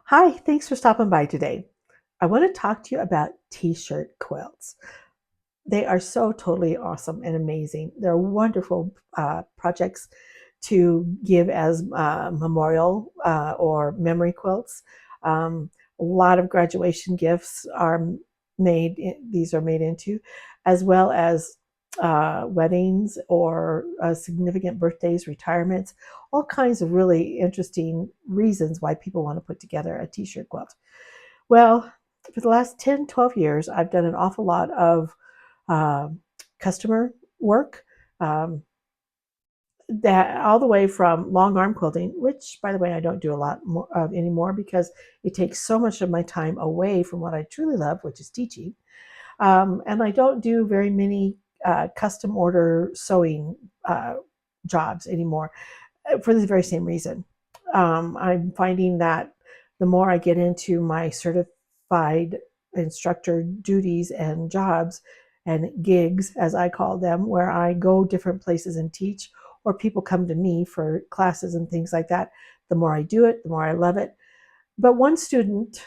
Hi, thanks for stopping by today. I want to talk to you about t-shirt quilts. They are so totally awesome and amazing. They're wonderful projects to give as memorial or memory quilts. A lot of graduation gifts are these are made into, as well as weddings or significant birthdays, retirements, all kinds of really interesting reasons why people want to put together a t-shirt quilt. Well, for the last 10, 12 years, I've done an awful lot of uh, customer work, um, that all the way from long arm quilting, which, by the way, I don't do a lot more of anymore because it takes so much of my time away from what I truly love, which is teaching. And I don't do very many custom order sewing jobs anymore for the very same reason. I'm finding that the more I get into my certified instructor duties and jobs and gigs, as I call them, where I go different places and teach, or people come to me for classes and things like that, the more I do it, the more I love it. But one student,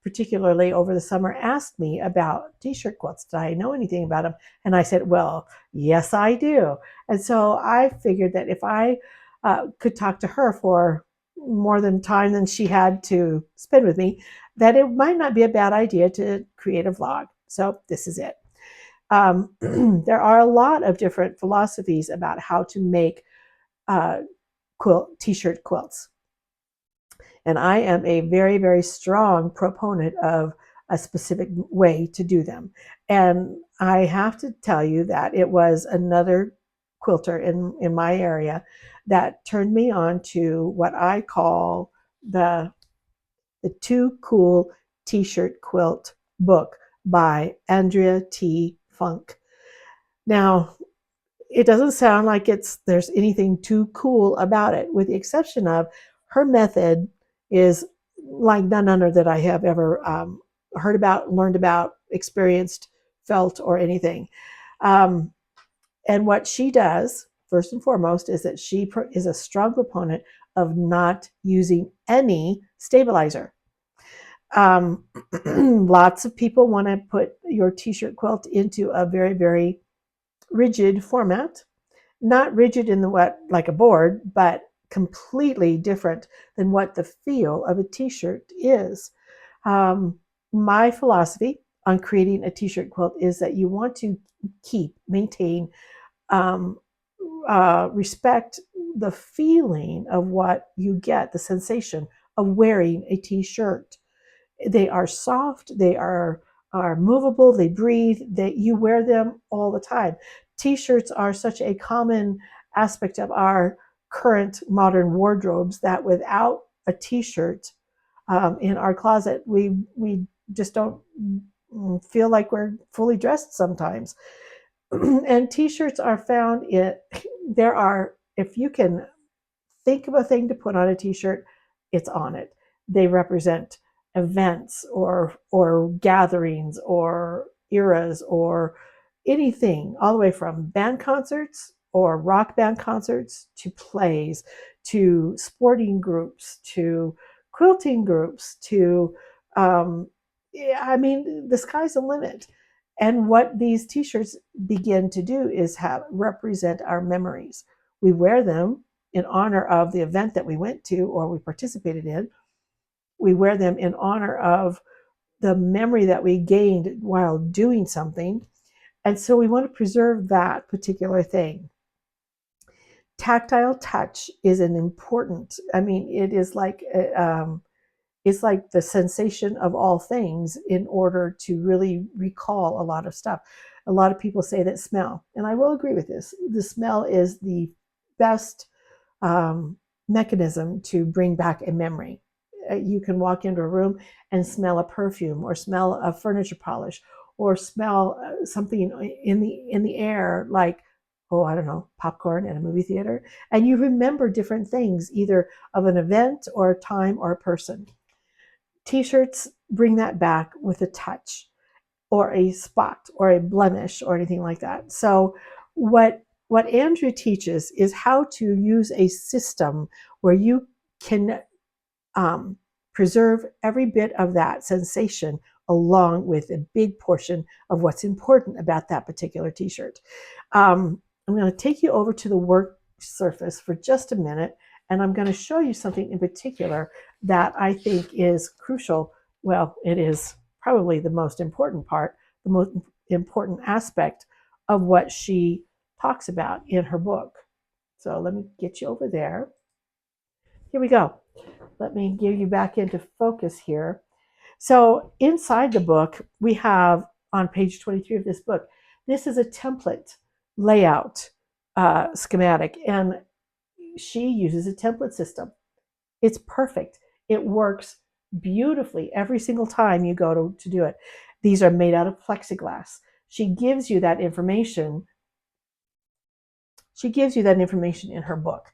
particularly over the summer, asked me about t-shirt quilts. Did I know anything about them? And I said, well, yes, I do. And so I figured that if I could talk to her for more than time than she had to spend with me, that it might not be a bad idea to create a vlog. So this is it. There are a lot of different philosophies about how to make uh, t-shirt quilts. And I am a very, very strong proponent of a specific way to do them. And I have to tell you that it was another quilter in my area that turned me on to what I call the, the Too Cool T-shirt Quilt book by Andrea T. Funk. Now, it doesn't sound like there's anything too cool about it, with the exception of her method is like none other that I have ever heard about, learned about, experienced, felt, or anything. Um, and what she does, first and foremost, is that she is a strong proponent of not using any stabilizer. Lots of people want to put your t-shirt quilt into a very, very rigid format, not rigid in the what like a board, but completely different than what the feel of a t-shirt is. My philosophy on creating a t-shirt quilt is that you want to maintain, um, respect the feeling of what you get, the sensation of wearing a t-shirt. They are soft, they are movable, they breathe, that you wear them all the time. T-shirts are such a common aspect of our current modern wardrobes that without a t-shirt in our closet, we just don't feel like we're fully dressed sometimes. And t-shirts are found in there are if you can think of a thing to put on a t-shirt, it's on it. They represent events or gatherings or eras or anything, all the way from band concerts or rock band concerts to plays to sporting groups to quilting groups to yeah, I mean, the sky's the limit. And what these t-shirts begin to do is have represent our memories. We wear them in honor of the event that we went to or we participated in. We wear them in honor of the memory that we gained while doing something. And so we want to preserve that particular thing. Tactile touch is an important, I mean, it is like, it's like the sensation of all things in order to really recall a lot of stuff. A lot of people say that smell, and I will agree with this. The smell is the best mechanism to bring back a memory. You can walk into a room and smell a perfume, or smell a furniture polish, or smell something in the air, like, oh, I don't know, popcorn at a movie theater, and you remember different things, either of an event or a time or a person. T-shirts bring that back with a touch or a spot or a blemish or anything like that. So what Andrew teaches is how to use a system where you can Preserve every bit of that sensation along with a big portion of what's important about that particular t-shirt. I'm going to take you over to the work surface for just a minute, and I'm going to show you something in particular that I think is crucial. Well, it is probably the most important part, the most important aspect of what she talks about in her book. So let me get you over there. Here we go. Let me give you back into focus here. So inside the book, we have on page 23 of this book, this is a template layout schematic, and she uses a template system. It's perfect. It works beautifully every single time you go to do it. These are made out of plexiglass. She gives you that information. She gives you that information in her book.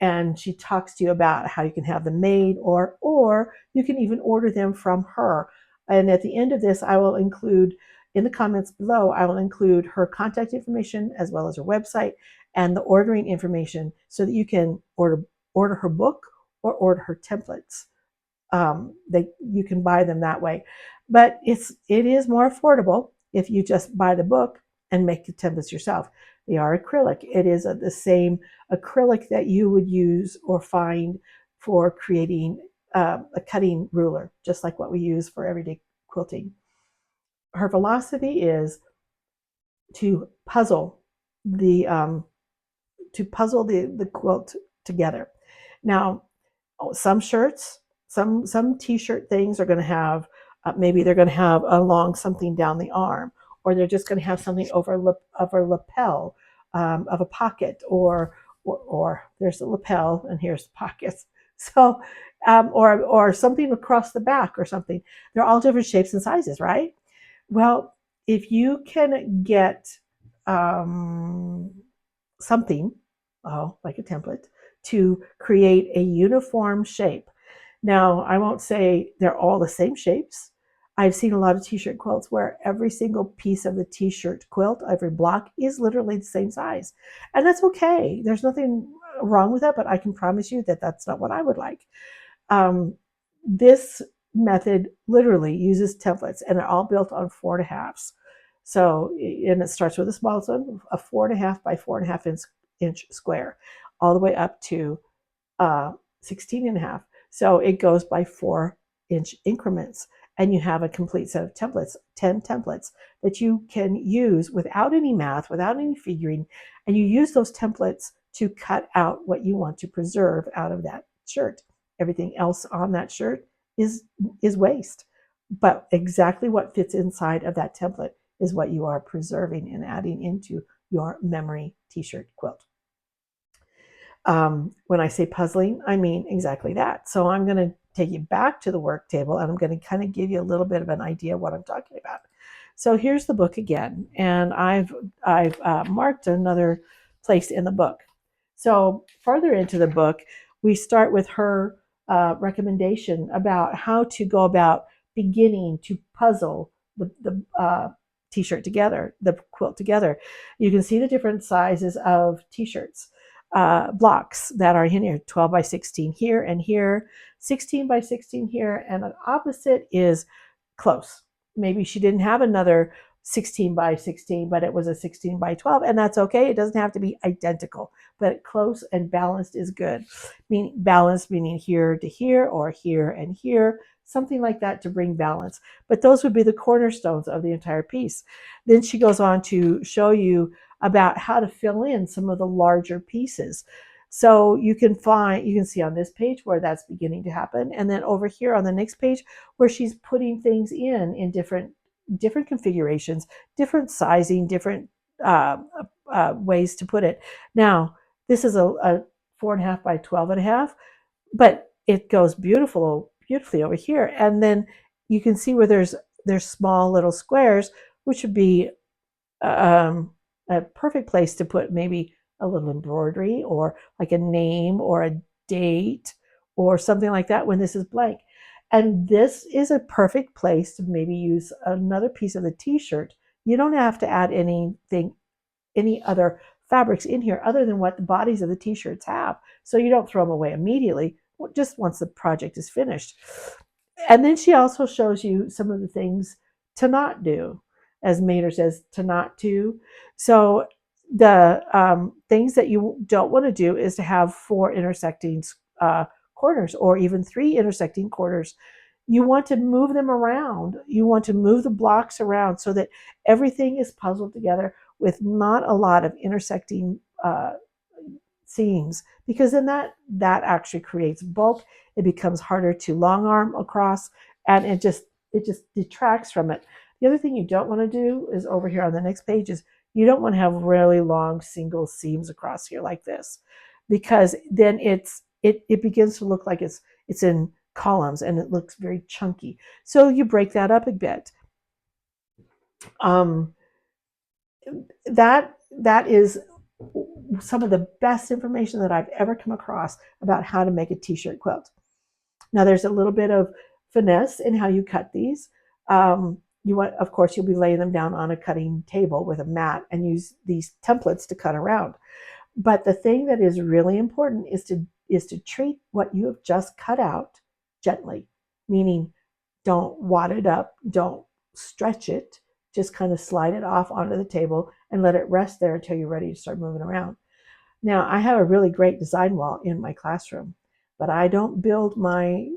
And she talks to you about how you can have them made, or you can even order them from her. And at the end of this, I will include in the comments below, I will include her contact information as well as her website and the ordering information so that you can order her book or order her templates. You can buy them that way, but it is more affordable if you just buy the book and make the templates yourself. They are acrylic. It is the same acrylic that you would use or find for creating a cutting ruler, just like what we use for everyday quilting. Her philosophy is to puzzle the the quilt together. Now, some shirts, some t-shirt things are going to have maybe they're going to have along something down the arm, or they're just going to have something over a lapel of a pocket, or there's a lapel and here's the pockets. So or something across the back or something. They're all different shapes and sizes, right? Well, if you can get um, something, like a template, to create a uniform shape. Now, I won't say they're all the same shapes. I've seen a lot of t-shirt quilts where every single piece of the t-shirt quilt, every block, is literally the same size. And that's okay. There's nothing wrong with that, but I can promise you that that's not what I would like. This method literally uses templates, and they're all built on 4.5s. So, and it starts with a small one, a 4.5 by 4.5 inch square, all the way up to 16.5. So it goes by 4-inch increments, and you have a complete set of templates, 10 templates that you can use without any math, without any figuring, and you use those templates to cut out what you want to preserve out of that shirt. Everything else on that shirt is waste, but exactly what fits inside of that template is what you are preserving and adding into your memory t-shirt quilt. When I say puzzling, I mean exactly that. So I'm going to take you back to the work table, and I'm going to kind of give you a little bit of an idea of what I'm talking about. So here's the book again, and I've marked another place in the book. So further into the book, we start with her recommendation about how to go about beginning to puzzle the t-shirt together, the quilt together. You can see the different sizes of t-shirts. Blocks that are in here, 12 by 16 here and here, 16 by 16 here, and an opposite is close. Maybe she didn't have another 16 by 16, but it was a 16 by 12, and that's okay. It doesn't have to be identical, but close and balanced is good. Meaning balanced, meaning here to here or here and here, something like that to bring balance. But those would be the cornerstones of the entire piece. Then she goes on to show you about how to fill in some of the larger pieces. So you can see on this page where that's beginning to happen, and then over here on the next page where she's putting things in different configurations, different sizing, different ways to put it. Now, this is a 4.5 by 12.5, but it goes beautifully over here. And then you can see where there's small little squares, which would be a perfect place to put maybe a little embroidery or like a name or a date or something like that when this is blank. And this is a perfect place to maybe use another piece of the t-shirt. You don't have to add any other fabrics in here other than what the bodies of the t-shirts have. So you don't throw them away immediately. just once the project is finished. And then she also shows you some of the things to not do, as Maynard says, to not do. So the things that you don't want to do is to have four intersecting corners or even three intersecting corners. You want to move them around. You want to move the blocks around so that everything is puzzled together with not a lot of intersecting seams, because then that actually creates bulk. It becomes harder to long arm across, and it just detracts from it. The other thing you don't want to do is over here on the next page is you don't want to have really long single seams across here like this, because then it begins to look like it's in columns and it looks very chunky. So you break that up a bit. Um, that is some of the best information that I've ever come across about how to make a t-shirt quilt. Now there's a little bit of finesse in how you cut these. You want, of course, you'll be laying them down on a cutting table with a mat and use these templates to cut around. But the thing that is really important is to treat what you have just cut out gently, meaning don't wad it up, don't stretch it, just kind of slide it off onto the table and let it rest there until you're ready to start moving around. Now, I have a really great design wall in my classroom, but I don't build my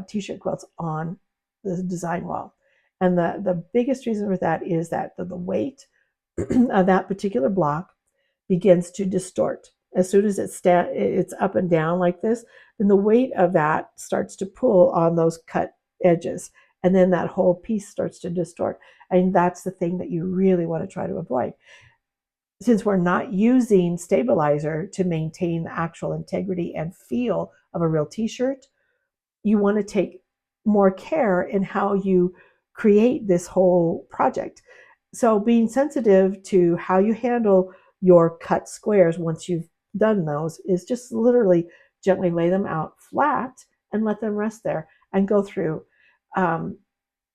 t-shirt quilts on the design wall. And the biggest reason for that is that the weight of that particular block begins to distort. As soon as it's up and down like this, then the weight of that starts to pull on those cut edges. And then that whole piece starts to distort. And that's the thing that you really want to try to avoid. Since we're not using stabilizer to maintain the actual integrity and feel of a real t-shirt, you want to take more care in how you create this whole project. So being sensitive to how you handle your cut squares once you've done those is just literally gently lay them out flat and let them rest there and go through.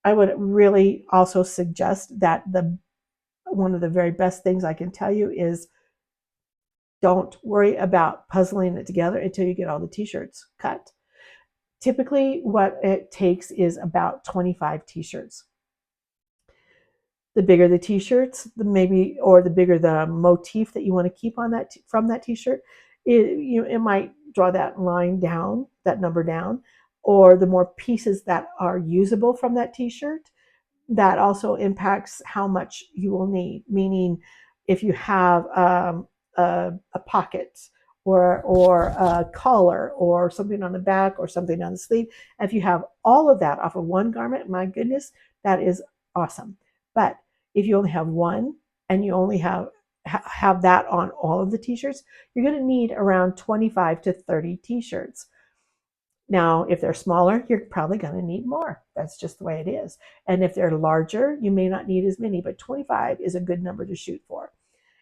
I would really also suggest that one of the very best things I can tell you is don't worry about puzzling it together until you get all the t-shirts cut. Typically, what it takes is about 25 t-shirts. The bigger the t-shirts, the bigger the motif that you want to keep on that from that t-shirt, it might draw that line down, that number down, or the more pieces that are usable from that t-shirt, that also impacts how much you will need. Meaning, if you have a pocket or a collar or something on the back or something on the sleeve, if you have all of that off of one garment, my goodness, that is awesome. But if you only have one and you only have that on all of the t-shirts, you're going to need around 25 to 30 t-shirts. Now, if they're smaller, you're probably going to need more. That's just the way it is. And if they're larger, you may not need as many, but 25 is a good number to shoot for.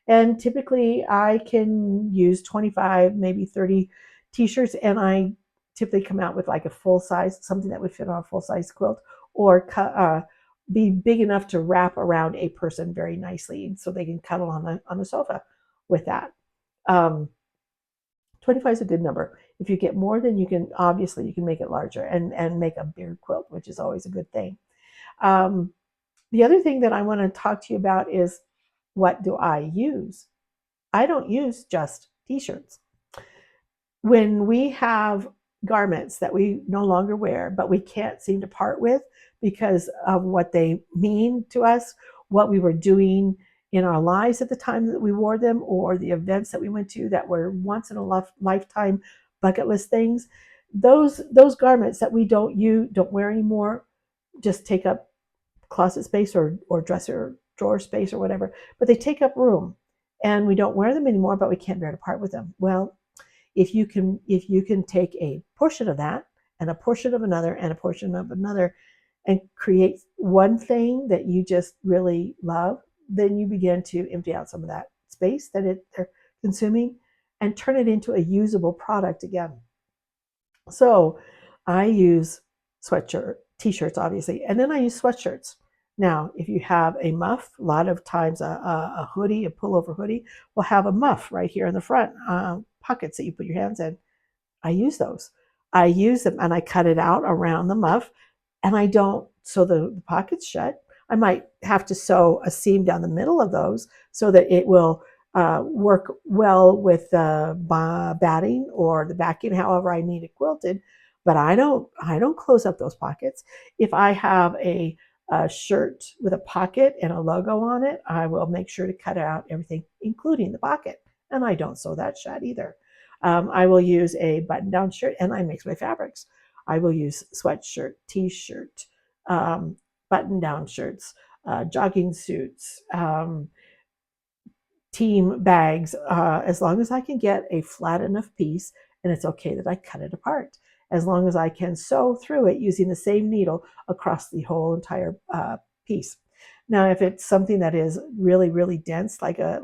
And typically I can use 25, maybe 30 t-shirts, and I typically come out with like a full size, something that would fit on a full size quilt, or be big enough to wrap around a person very nicely so they can cuddle on the sofa with that. 25 is a good number. If you get more, then you can make it larger and make a bigger quilt, which is always a good thing. The other thing that I want to talk to you about is, what do I use? I don't use just t-shirts. When we have garments that we no longer wear, but we can't seem to part with because of what they mean to us, what we were doing in our lives at the time that we wore them, or the events that we went to that were once in a lifetime bucket list things, those garments that we don't wear anymore just take up closet space or dresser drawer space or whatever, but they take up room and we don't wear them anymore, but we can't bear to part with them. Well, if you can take a portion of that and a portion of another and a portion of another and create one thing that you just really love, then you begin to empty out some of that space that they're consuming and turn it into a usable product again. So I use t-shirts, obviously, and then I use sweatshirts. Now, if you have a muff, a lot of times a hoodie, a pullover hoodie, will have a muff right here in the front, pockets that you put your hands in. I use those. I use them and I cut it out around the muff, and I don't sew the pockets shut. I might have to sew a seam down the middle of those so that it will work well with the batting or the backing, however I need it quilted. But I don't close up those pockets. If I have a shirt with a pocket and a logo on it, I will make sure to cut out everything, including the pocket, and I don't sew that shut either. I will use a button-down shirt, and I mix my fabrics. I will use sweatshirt, t-shirt, button-down shirts, jogging suits, team bags, as long as I can get a flat enough piece, and it's okay that I cut it apart, as long as I can sew through it using the same needle across the whole entire piece. Now, if it's something that is really, really dense, like a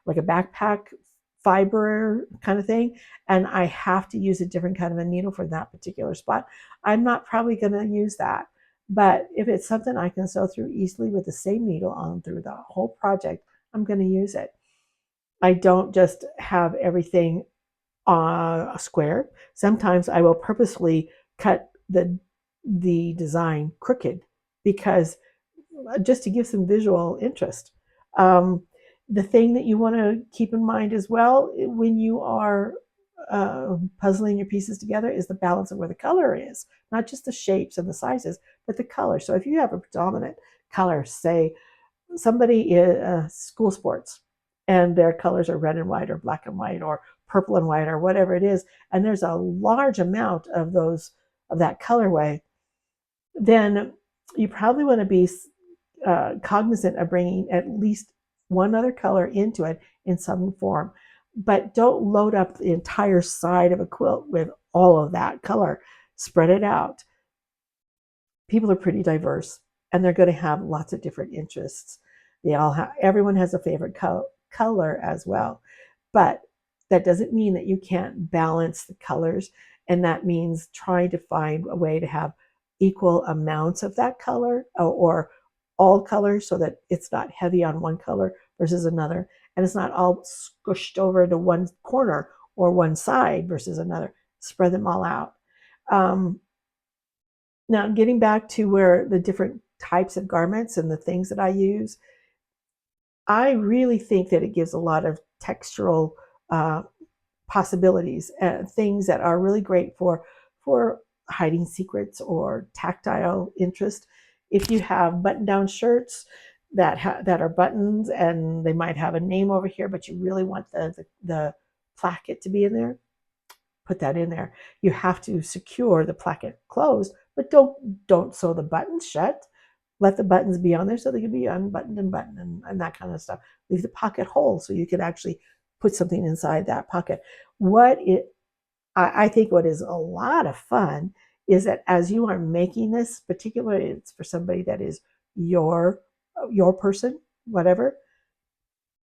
backpack fiber kind of thing, and I have to use a different kind of a needle for that particular spot, I'm not probably going to use that. But if it's something I can sew through easily with the same needle on through the whole project, I'm going to use it. I don't just have everything a square. Sometimes I will purposefully cut the design crooked because just to give some visual interest. Um, the thing that you want to keep in mind as well when you are puzzling your pieces together is the balance of where the color is, not just the shapes and the sizes, but the color. So if you have a predominant color, say somebody in school sports and their colors are red and white or black and white or purple and white or whatever it is, and there's a large amount of that colorway, then you probably want to be cognizant of bringing at least one other color into it in some form. But don't load up the entire side of a quilt with all of that color. Spread it out. People are pretty diverse, and they're going to have lots of different interests. Everyone has a favorite color as well, but that doesn't mean that you can't balance the colors, and that means trying to find a way to have equal amounts of that color, or all colors, so that it's not heavy on one color versus another, and it's not all squished over into one corner or one side versus another. Spread them all out. Um, Now, getting back to where the different types of garments and the things that I use, I really think that it gives a lot of textural uh, possibilities, things that are really great for hiding secrets or tactile interest. If you have button-down shirts that are buttons and they might have a name over here, but you really want the placket to be in there, put that in there. You have to secure the placket closed, but don't sew the buttons shut. Let the buttons be on there so they can be unbuttoned and buttoned and that kind of stuff. Leave the pocket whole so you can actually put something inside that pocket. I think what is a lot of fun is that as you are making this, particularly it's for somebody that is your person, whatever,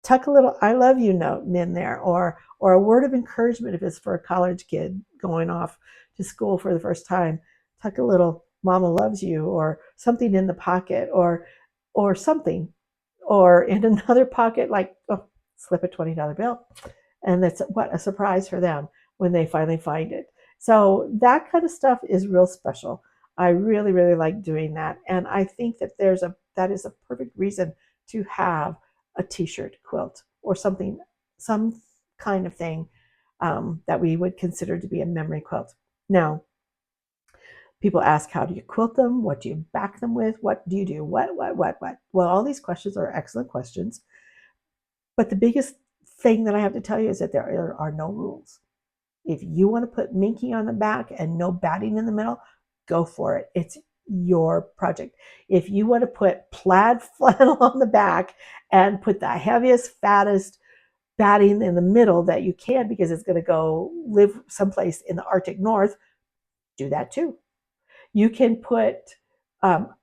tuck a little "I love you" note in there, or a word of encouragement if it's for a college kid going off to school for the first time. Tuck a little "Mama loves you" or something in the pocket, or something, or in another pocket, like slip a $20 bill, and that's what a surprise for them when they finally find it. So that kind of stuff is real special. I really, really like doing that, and I think that is a perfect reason to have a t-shirt quilt or something, some kind of thing that we would consider to be a memory quilt. Now, people ask, how do you quilt them? What do you back them with? What do you do? What? Well, all these questions are excellent questions. But the biggest thing that I have to tell you is that there are no rules. If you want to put minky on the back and no batting in the middle, go for it. It's your project. If you want to put plaid flannel on the back and put the heaviest, fattest batting in the middle that you can because it's going to go live someplace in the Arctic North, do that too. You can put um,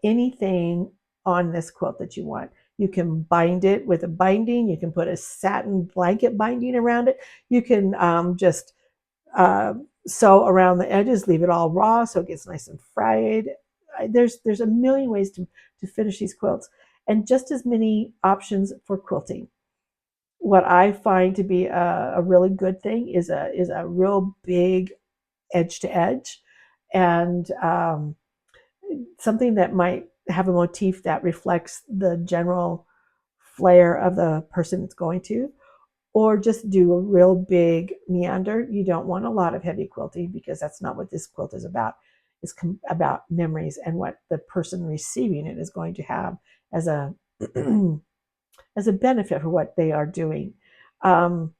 anything on this quilt that you want. You can bind it with a binding. You can put a satin blanket binding around it. You can just uh, sew around the edges, leave it all raw so it gets nice and fried. There's a million ways to finish these quilts, and just as many options for quilting. What I find to be a really good thing is a real big edge to edge, and something that might have a motif that reflects the general flair of the person it's going to, or just do a real big meander. You don't want a lot of heavy quilting because that's not what this quilt is about. It's about memories and what the person receiving it is going to have as a as a benefit for what they are doing. Um,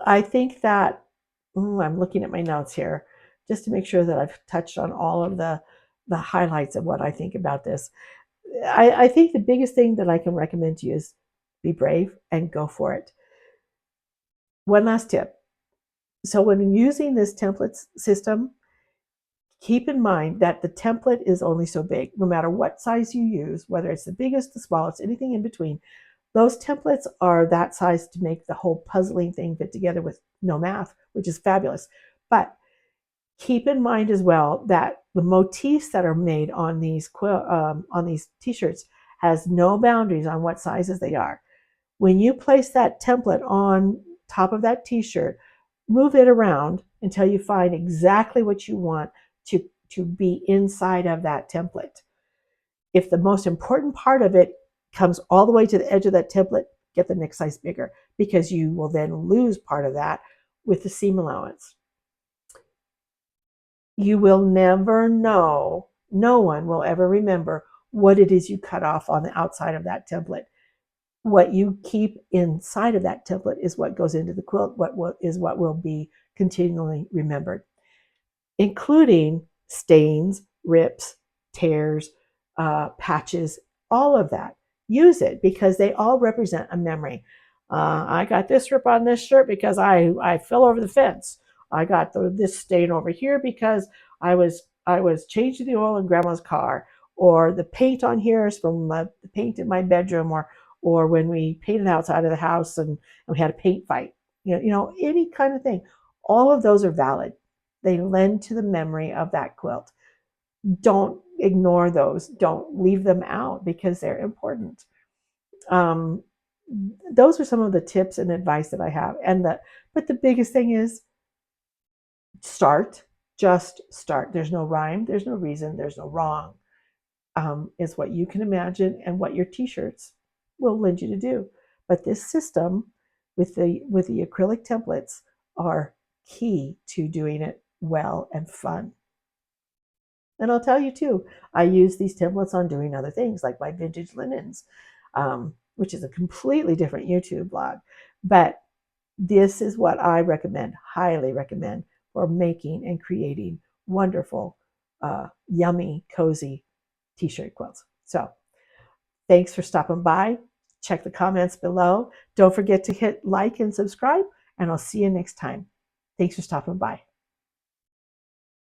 I think that I'm looking at my notes here just to make sure that I've touched on all of the highlights of what I think about this. I think the biggest thing that I can recommend to you is be brave and go for it. One last tip. So when using this template system, keep in mind that the template is only so big. No matter what size you use, whether it's the biggest, the smallest, anything in between, those templates are that size to make the whole puzzling thing fit together with no math, which is fabulous. But keep in mind as well that the motifs that are made on these t-shirts has no boundaries on what sizes they are. When you place that template on top of that t-shirt, move it around until you find exactly what you want to be inside of that template. If the most important part of it comes all the way to the edge of that template, get the next size bigger, because you will then lose part of that with the seam allowance. You will never know, no one will ever remember what it is you cut off on the outside of that template. What you keep inside of that template is what goes into the quilt, what will be continually remembered, including stains, rips, tears, patches, all of that. Use it because they all represent a memory. I got this rip on this shirt because I fell over the fence. I got this stain over here because I was changing the oil in grandma's car, or the paint on here is from the paint in my bedroom, or when we painted outside of the house and we had a paint fight. Any kind of thing. All of those are valid. They lend to the memory of that quilt. Don't ignore those. Don't leave them out because they're important. Um, those are some of the tips and advice that I have. But the biggest thing is start. Just start. There's no rhyme. There's no reason. There's no wrong. Is what you can imagine and what your t-shirts will lend you to do. But this system with the acrylic templates are key to doing it well and fun. And I'll tell you too, I use these templates on doing other things like my vintage linens, which is a completely different YouTube blog. But this is what I recommend, highly recommend, for making and creating wonderful, yummy, cozy t-shirt quilts. So thanks for stopping by. Check the comments below. Don't forget to hit like and subscribe, and I'll see you next time. Thanks for stopping by.